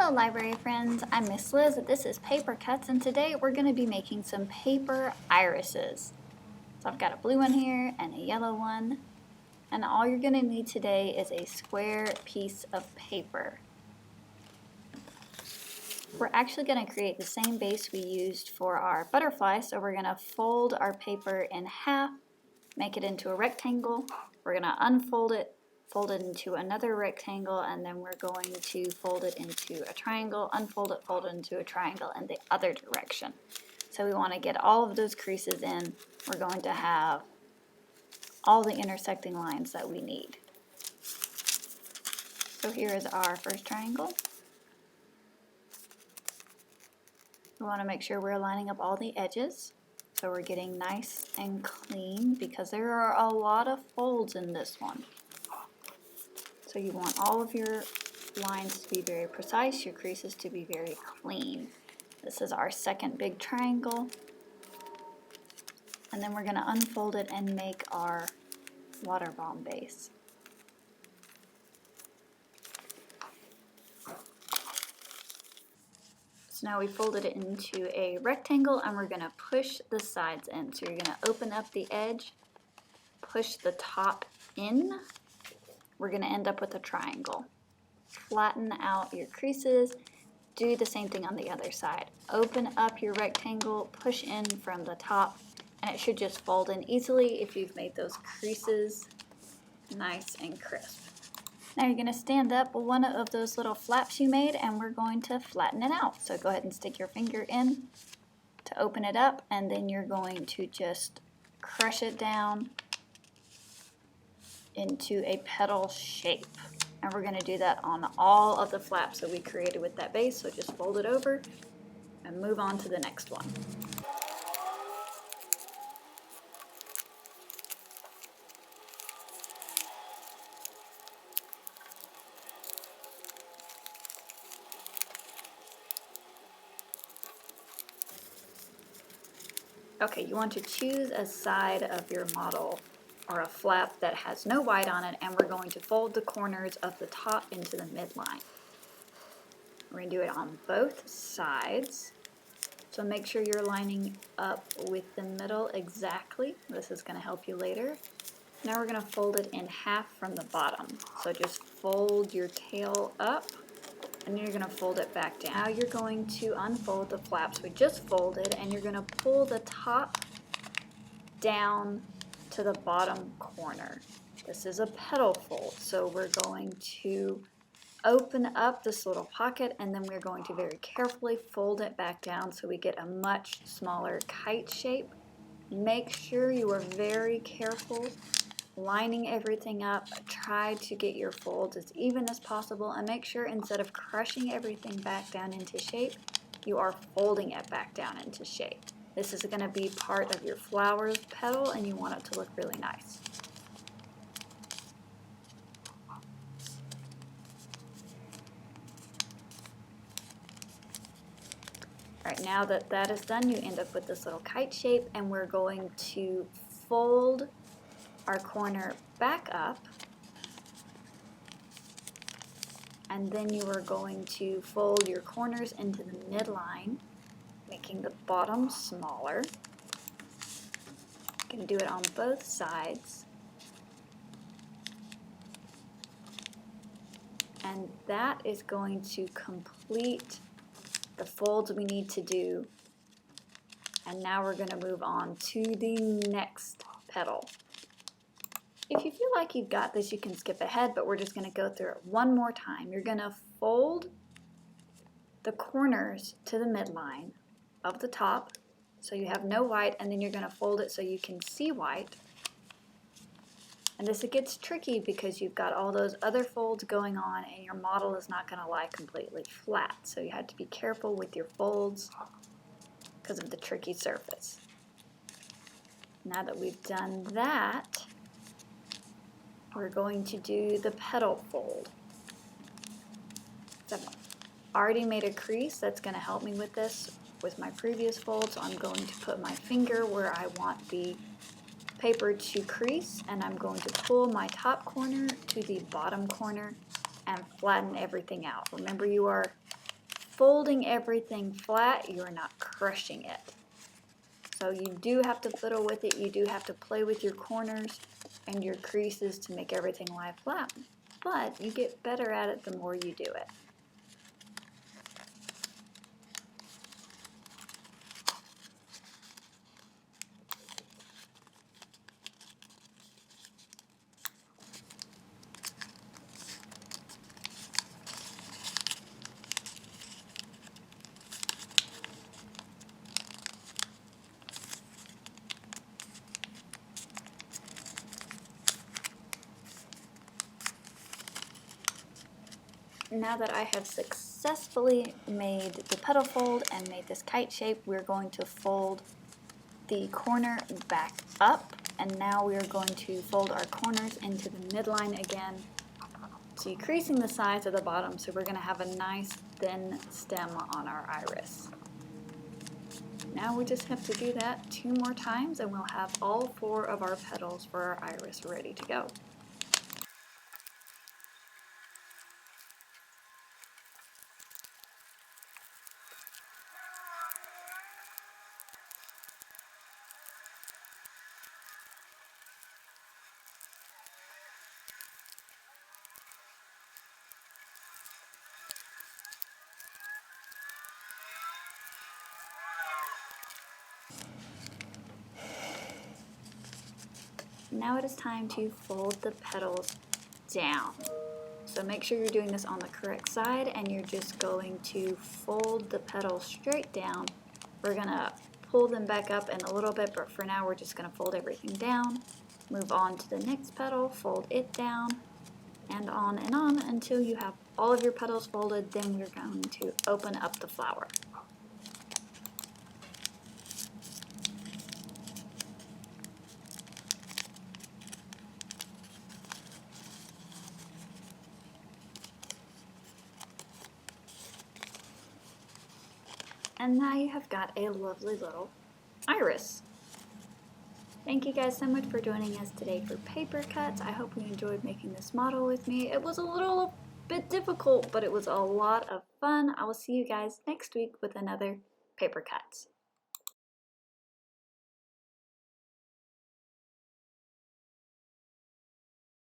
Hello library friends, I'm Miss Liz, this is Paper Cuts, and today we're going to be making some paper irises. So I've got a blue one here and a yellow one, and all you're going to need today is a square piece of paper. We're actually going to create the same base we used for our butterfly, so we're going to fold our paper in half, make it into a rectangle, we're going to unfold it, fold it into another rectangle, and then we're going to fold it into a triangle, unfold it, fold it into a triangle in the other direction. So we want to get all of those creases in. We're going to have all the intersecting lines that we need. So here is our first triangle. We want to make sure we're lining up all the edges, so we're getting nice and clean because there are a lot of folds in this one. So you want all of your lines to be very precise, your creases to be very clean. This is our second big triangle. And then we're going to unfold it and make our water bomb base. So now we folded it into a rectangle and we're going to push the sides in. So you're going to open up the edge, push the top in. We're going to end up with a triangle. Flatten out your creases. Do the same thing on the other side. Open up your rectangle, push in from the top, and it should just fold in easily if you've made those creases nice and crisp. Now you're going to stand up one of those little flaps you made and we're going to flatten it out. So go ahead and stick your finger in to open it up, and then you're going to just crush it down into a petal shape. And we're going to do that on all of the flaps that we created with that base. So just fold it over and move on to the next one. Okay, you want to choose a side of your model or a flap that has no white on it, and we're going to fold the corners of the top into the midline. We're going to do it on both sides. So make sure you're lining up with the middle exactly. This is going to help you later. Now we're going to fold it in half from the bottom. So just fold your tail up and you're going to fold it back down. Now you're going to unfold the flaps we just folded and you're going to pull the top down to the bottom corner. This is a petal fold, so we're going to open up this little pocket and then we're going to very carefully fold it back down so we get a much smaller kite shape. Make sure you are very careful lining everything up. Try to get your folds as even as possible and make sure instead of crushing everything back down into shape, you are folding it back down into shape. This is going to be part of your flower's petal and you want it to look really nice. Alright, now that that is done, you end up with this little kite shape and we're going to fold our corner back up, and then you are going to fold your corners into the midline, making the bottom smaller. You can do it on both sides. And that is going to complete the folds we need to do. And now we're going to move on to the next petal. If you feel like you've got this, you can skip ahead, but we're just going to go through it one more time. You're going to fold the corners to the midline of the top so you have no white, and then you're going to fold it so you can see white. And this, it gets tricky because you've got all those other folds going on and your model is not going to lie completely flat. So you have to be careful with your folds because of the tricky surface. Now that we've done that, we're going to do the petal fold. So I've already made a crease that's going to help me with this with my previous fold. So I'm going to put my finger where I want the paper to crease, and I'm going to pull my top corner to the bottom corner and flatten everything out. Remember, you are folding everything flat, you're not crushing it. So you do have to fiddle with it, you do have to play with your corners and your creases to make everything lie flat, but you get better at it the more you do it. Now that I have successfully made the petal fold and made this kite shape, we're going to fold the corner back up, and now we are going to fold our corners into the midline again, decreasing the size of the bottom, so we're going to have a nice thin stem on our iris. Now we just have to do that 2 more times and we'll have all 4 of our petals for our iris ready to go. Now it is time to fold the petals down. So make sure you're doing this on the correct side and you're just going to fold the petals straight down. We're going to pull them back up in a little bit, but for now we're just going to fold everything down. Move on to the next petal, fold it down, and on until you have all of your petals folded. Then we're going to open up the flower. And now you have got a lovely little iris. Thank you guys so much for joining us today for paper cuts. I hope you enjoyed making this model with me. It was a little bit difficult, but it was a lot of fun. I will see you guys next week with another paper cuts.